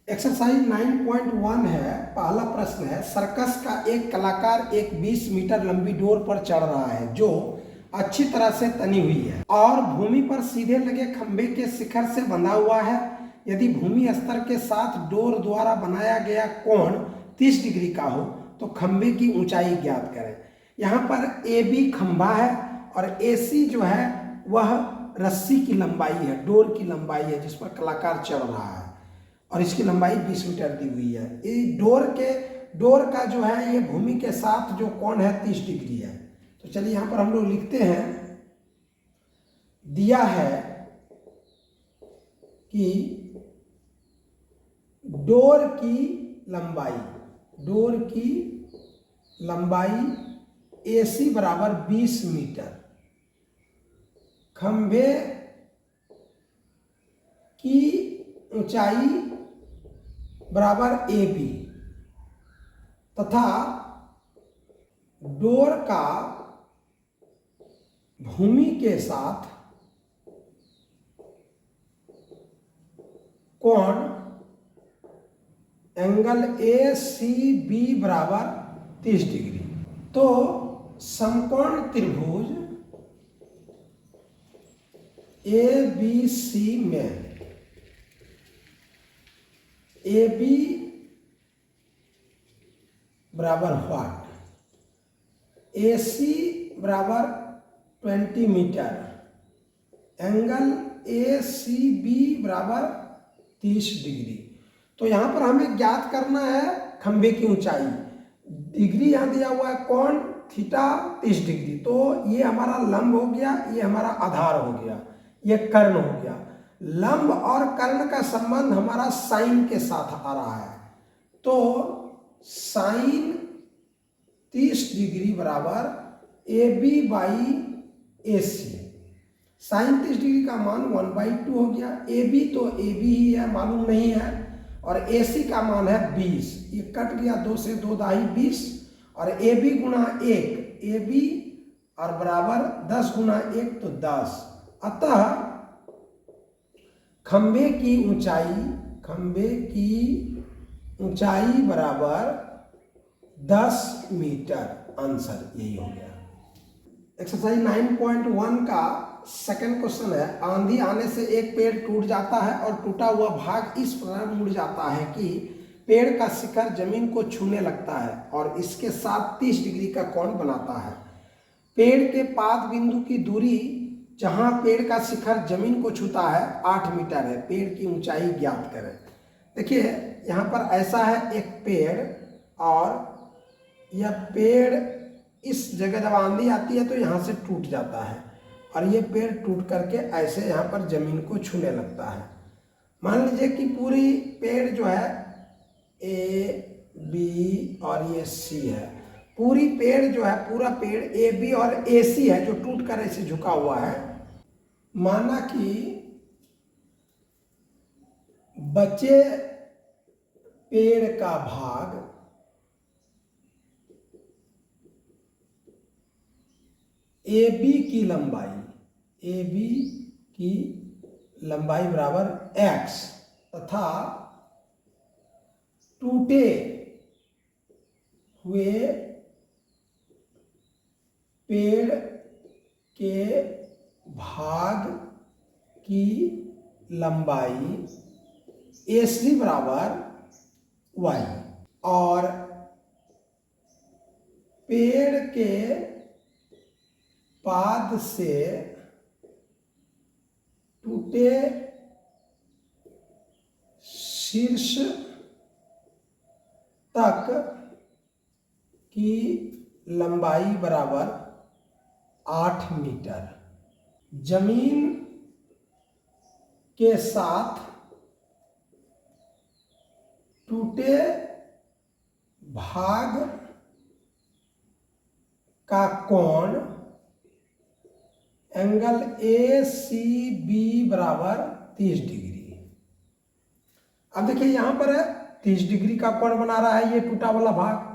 Exercise 9.1 है। पहला प्रश्न है, सर्कस का एक कलाकार एक 20 मीटर लंबी डोर पर चढ़ रहा है जो अच्छी तरह से तनी हुई है और भूमि पर सीधे लगे खंभे के शिखर से बंधा हुआ है। यदि भूमि स्तर के साथ डोर द्वारा बनाया गया कोण 30 डिग्री का हो तो खंभे की ऊंचाई ज्ञात करें। यहाँ पर ए बी खंभा है और ए सी जो है वह रस्सी की लंबाई है, डोर की लंबाई है जिस पर कलाकार चढ़ रहा है और इसकी लंबाई 20 मीटर दी हुई है। ये डोर का जो है ये भूमि के साथ जो कोण है 30 डिग्री है। तो चलिए यहाँ पर हम लोग लिखते हैं, दिया है कि डोर की लंबाई AC बराबर 20 मीटर, खंभे की ऊंचाई बराबर AB तथा डोर का भूमि के साथ कोण एंगल ACB बराबर 30 डिग्री। तो समकोण त्रिभुज ABC में AB बराबर व्हाट, AC बराबर 20 मीटर, एंगल ACB बराबर 30 डिग्री। तो यहाँ पर हमें ज्ञात करना है खंभे की ऊंचाई। डिग्री यहाँ दिया हुआ है, कोण थीटा 30 डिग्री। तो ये हमारा लंब हो गया, ये हमारा आधार हो गया, ये कर्ण हो गया। लंब और कर्ण का संबंध हमारा साइन के साथ आ रहा है। तो साइन 30 डिग्री बराबर AB by AC। Sine 30 degree का मान 1/2 हो गया। AB तो AB ही है, मालूम नहीं है, और AC का मान है 20। ये कट गया, 2 से 2 दाही 20 और AB गुणा 1 AB और बराबर 10 गुणा 1 तो 10। अतः खंभे की ऊंचाई बराबर 10 मीटर। आंसर यही हो गया। एक्सरसाइज 9.1 का सेकंड क्वेश्चन है, आंधी आने से एक पेड़ टूट जाता है और टूटा हुआ भाग इस प्रकार मुड़ जाता है कि पेड़ का शिखर जमीन को छूने लगता है और इसके साथ 30 डिग्री का कोण बनाता है। पेड़ के पाद बिंदु की दूरी जहां पेड़ का शिखर जमीन को छूता है 8 मीटर है। पेड़ की ऊंचाई ज्ञात करें। देखिए यहाँ पर ऐसा है एक पेड़, और यह पेड़ इस जगह जब आंधी आती है तो यहाँ से टूट जाता है और ये पेड़ टूट करके ऐसे यहाँ पर जमीन को छूने लगता है। मान लीजिए कि पूरी पेड़ जो है A B और ये C है, पूरी पेड़ जो है, पूरा पेड़ AB और AC है जो टूट कर ऐसे झुका हुआ है। माना कि बचे पेड़ का भाग AB की लंबाई बराबर X तथा टूटे हुए पेड़ के भाग की लंबाई AC बराबर Y और पेड़ के पाद से टूटे शीर्ष तक की लंबाई बराबर 8 मीटर। जमीन के साथ टूटे भाग का कोण एंगल ACB बराबर 30 डिग्री। अब देखिए यहाँ पर 30 डिग्री का कोण बना रहा है ये टूटा वाला भाग,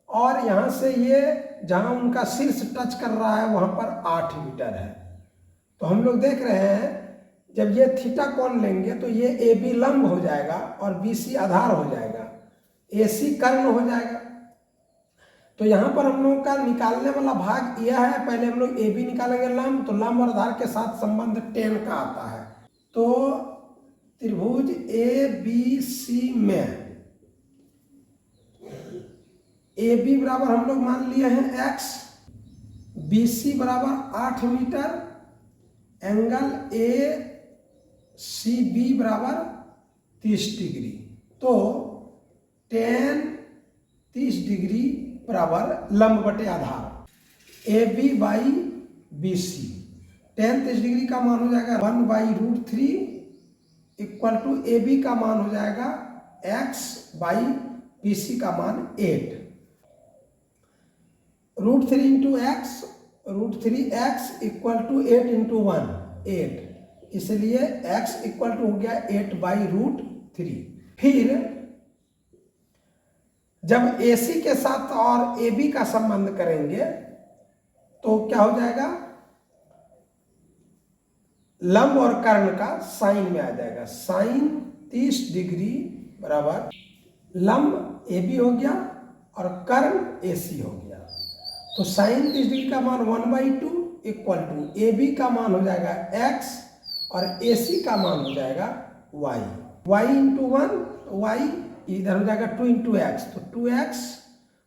और यहाँ से ये जहाँ उनका शीर्ष टच कर रहा है वहाँ पर 8 मीटर है। तो हम लोग देख रहे हैं जब ये थीटा कोण लेंगे तो ये ए बी लंब हो जाएगा और बी सी आधार हो जाएगा, ए सी कर्ण हो जाएगा। तो यहाँ पर हम लोग का निकालने वाला भाग यह है, पहले हम लोग ए बी निकालेंगे लंब, तो लंब और आधार के साथ संबंध tan का आता है। तो त्रिभुज ए बी सी में ए बी बराबर हम लोग मान लिए हैं x, बी सी बराबर 8 metre, angle A C B बराबर 30 डिग्री। तो tan 30 डिग्री बराबर लंब बटे आधार A B by B C. tan 30 degree का मान हो जाएगा 1/√3 इक्वल टू ए बी का मान हो जाएगा x बाई बी सी का मान 8। √3 into x, √3x equal to 8 into 1 8, इसलिए x इक्वल टू हो गया 8/√3। फिर जब AC के साथ और AB का संबंध करेंगे तो क्या हो जाएगा, लंब और कर्ण का साइन में आ जाएगा। साइन 30 डिग्री बराबर लंब AB हो गया और कर्ण AC हो गया। तो साइन 30 डिग्री का मान 1/2 इक्वल टू AB का मान हो जाएगा x और AC का मान हो जाएगा y। y इंटू 1, y इधर हो जाएगा 2 इंटू एक्स, तो 2x।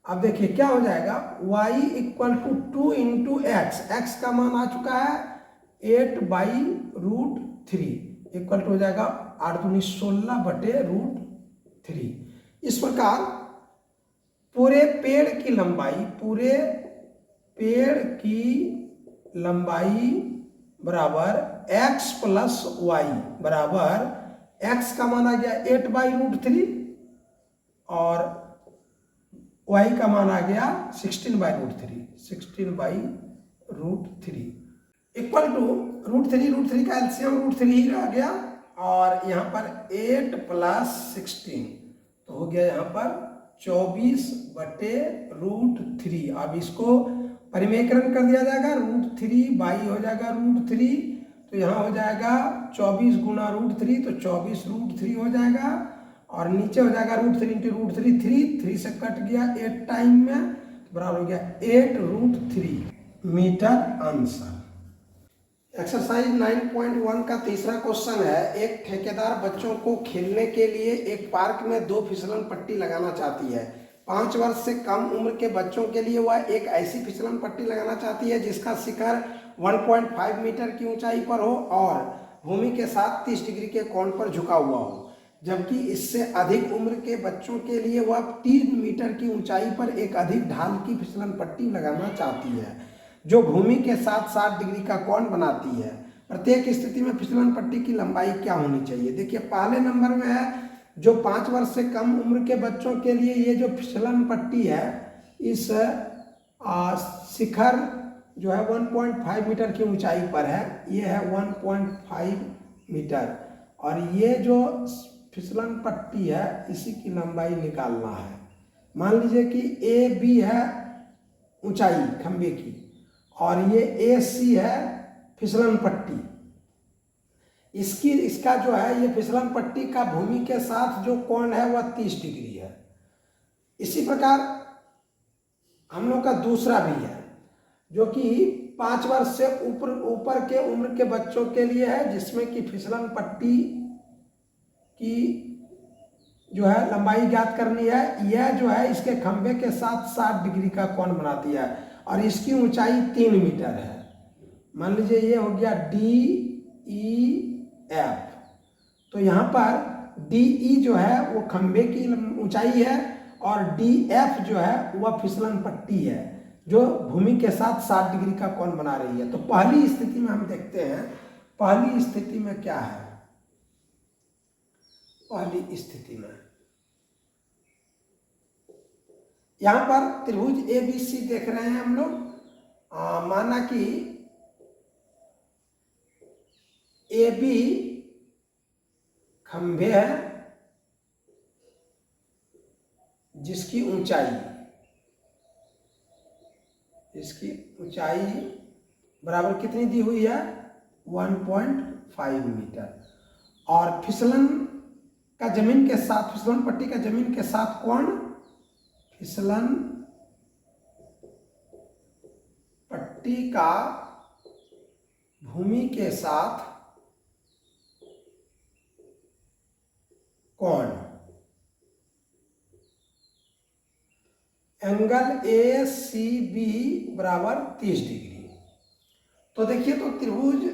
अब देखिए क्या हो जाएगा, y equal to 2 into x, x का मान आ चुका है 8/√3 इक्वल टू हो जाएगा 8 दूनी 16/√3। इस प्रकार पूरे पेड़ की लंबाई बराबर x प्लस y बराबर x का मान आ गया 8/√3 और y का मान आ गया 16/√3 इक्वल टू √3 का एलसीएम √3 ही रह गया और यहाँ पर 8 प्लस 16 तो हो गया यहाँ पर 24/√3। अब इसको परिमेयकरण कर दिया जाएगा, √3 बाई हो जाएगा √3, तो यहाँ हो जाएगा 24 गुना √3 तो 24√3 हो जाएगा और नीचे हो जाएगा √3 इंटू √3 3 से कट गया 8 टाइम में, तो बराबर हो गया 8√3 मीटर आंसर। एक्सरसाइज 9.1 का तीसरा क्वेश्चन है, एक ठेकेदार बच्चों को खेलने के लिए एक पार्क में 2 फिसलन पट्टी लगाना चाहती है। 5 वर्ष से कम उम्र के बच्चों के लिए वह एक ऐसी फिसलन पट्टी लगाना चाहती है जिसका शिखर 1.5 मीटर की ऊंचाई पर हो और भूमि के साथ 30 डिग्री के कोण पर झुका हुआ हो, जबकि इससे अधिक उम्र के बच्चों के लिए वह 3 मीटर की ऊंचाई पर एक अधिक ढाल की फिसलन पट्टी लगाना चाहती है जो भूमि के साथ 60 डिग्री का कोण बनाती है। प्रत्येक स्थिति में फिसलन पट्टी की लंबाई क्या होनी चाहिए। देखिए पहले नंबर में है जो 5 वर्ष से कम उम्र के बच्चों के लिए ये जो फिसलन पट्टी है, इस शिखर जो है 1.5 मीटर की ऊंचाई पर है, ये है 1.5 मीटर और ये जो फिसलन पट्टी है इसी की लंबाई निकालना है। मान लीजिए कि ए बी है ऊंचाई खंबे की और ये ए सी है फिसलन पट्टी। इसका जो है ये फिसलन पट्टी का भूमि के साथ जो कोण है वह 30 डिग्री है। इसी प्रकार हम लोग का दूसरा भी है जो कि 5 वर्ष से ऊपर के उम्र के बच्चों के लिए है, जिसमें कि फिसलन पट्टी की जो है लंबाई ज्ञात करनी है। यह जो है इसके खंभे के साथ 60 डिग्री का कोण बनाती है और इसकी ऊंचाई 3 मीटर है। मान लीजिए ये हो गया DEF, तो यहाँ पर DE जो है वो खंभे की ऊंचाई है और DF जो है वह फिसलन पट्टी है जो भूमि के साथ 60 डिग्री का कोण बना रही है। तो पहली स्थिति में हम देखते हैं, पहली स्थिति में क्या है। पहली स्थिति में यहाँ पर त्रिभुज ABC देख रहे हैं हम लोग। माना कि AB खंभे है जिसकी ऊंचाई बराबर कितनी दी हुई है 1.5 1.5 मीटर। और फिसलन का जमीन के साथ, फिसलन पट्टी का जमीन के साथ कोण, फिसलन पट्टी का भूमि के साथ कोण, एंगल ए सी बी बराबर 30 डिग्री। तो देखिए, तो त्रिभुज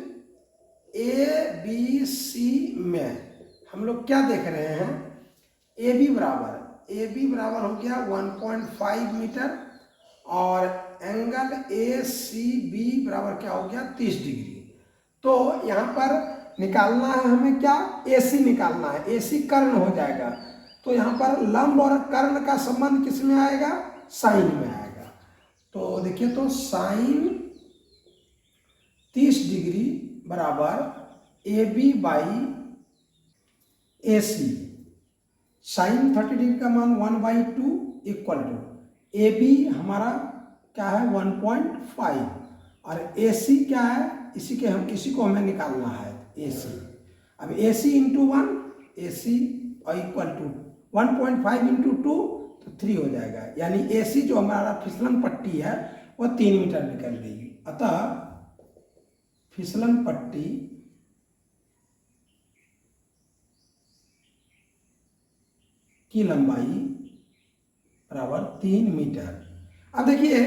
ए बी सी में हम लोग क्या देख रहे हैं, ए बी बराबर हो गया 1.5 मीटर और एंगल ए सी बी बराबर क्या हो गया 30 डिग्री। तो यहाँ पर निकालना है हमें क्या, ए सी निकालना है, ए सी कर्ण हो जाएगा। तो यहाँ पर लंब और कर्ण का संबंध किस में आएगा, साइन में आएगा। तो देखिए, तो साइन 30 डिग्री बराबर A B by A C. Sine 30 degree का मान 1/2 इक्वल टू ए बी हमारा क्या है 1.5 और ए सी क्या है, इसी को हमें निकालना है ए सी। अब ए सी इंटू 1, ए सी और इक्वल टू 1.5 इंटू 2 तो 3 हो जाएगा। यानी ए सी जो हमारा फिसलन पट्टी है वो 3 मीटर निकल गई। अतः फिसलन पट्टी की लंबाई बराबर 3 मीटर। अब देखिए,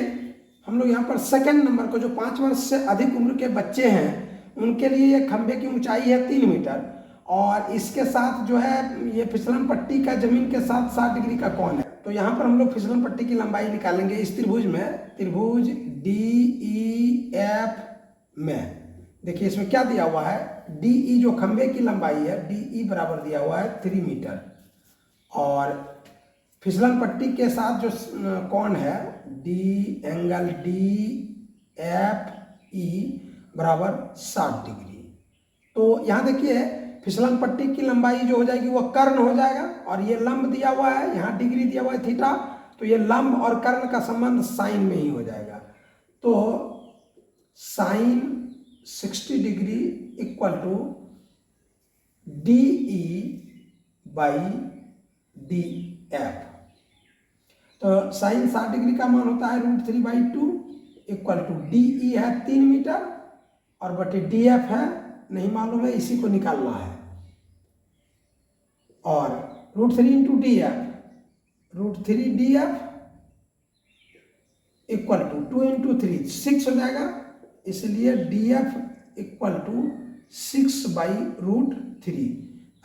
हम लोग यहाँ पर सेकंड नंबर को, जो 5 वर्ष से अधिक उम्र के बच्चे हैं उनके लिए ये खंभे की ऊंचाई है 3 मीटर और इसके साथ जो है ये फिसलन पट्टी का जमीन के साथ 60 डिग्री का कोण है। तो यहाँ पर हम लोग फिसलन पट्टी की लंबाई निकालेंगे इस त्रिभुज में, त्रिभुज डी ई एफ में। देखिए इसमें क्या दिया हुआ है, डी ई जो खंभे की लंबाई है, डी ई बराबर दिया हुआ है 3 मीटर और फिसलन पट्टी के साथ जो कोण है D, angle D F E बराबर 60 डिग्री। तो यहाँ देखिए, फिसलन पट्टी की लंबाई जो हो जाएगी वो कर्ण हो जाएगा और ये लंब दिया हुआ है, यहाँ डिग्री दिया हुआ है थीटा, तो ये लंब और कर्ण का संबंध साइन में ही हो जाएगा। तो sine 60 degree equal to D E by D F. तो साइन 60 डिग्री का मान होता है √3/2 इक्वल टू डी ई है 3 मीटर और बटे डी एफ है नहीं मालूम है, इसी को निकालना है। और √3 into D F, √3 D F equal to 2 into 3 6 हो जाएगा, इसलिए डी एफ इक्वल टू 6/√3।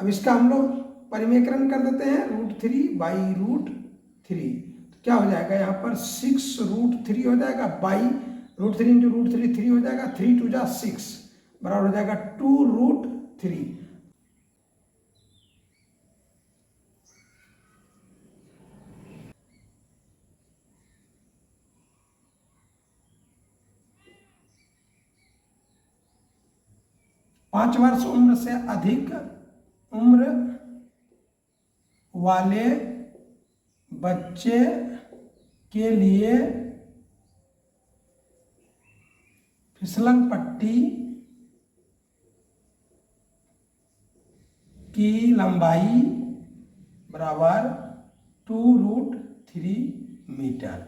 अब इसका हम लोग परिमेकरण कर देते हैं, √3/√3 तो क्या हो जाएगा, यहाँ पर 6√3 हो जाएगा बाई √3 इंटू √3 3 हो जाएगा, 3 2 जा 6 बराबर हो जाएगा 2√3। पाँच वर्ष उम्र से अधिक उम्र वाले बच्चे के लिए फिसलन पट्टी की लंबाई बराबर 2√3 मीटर।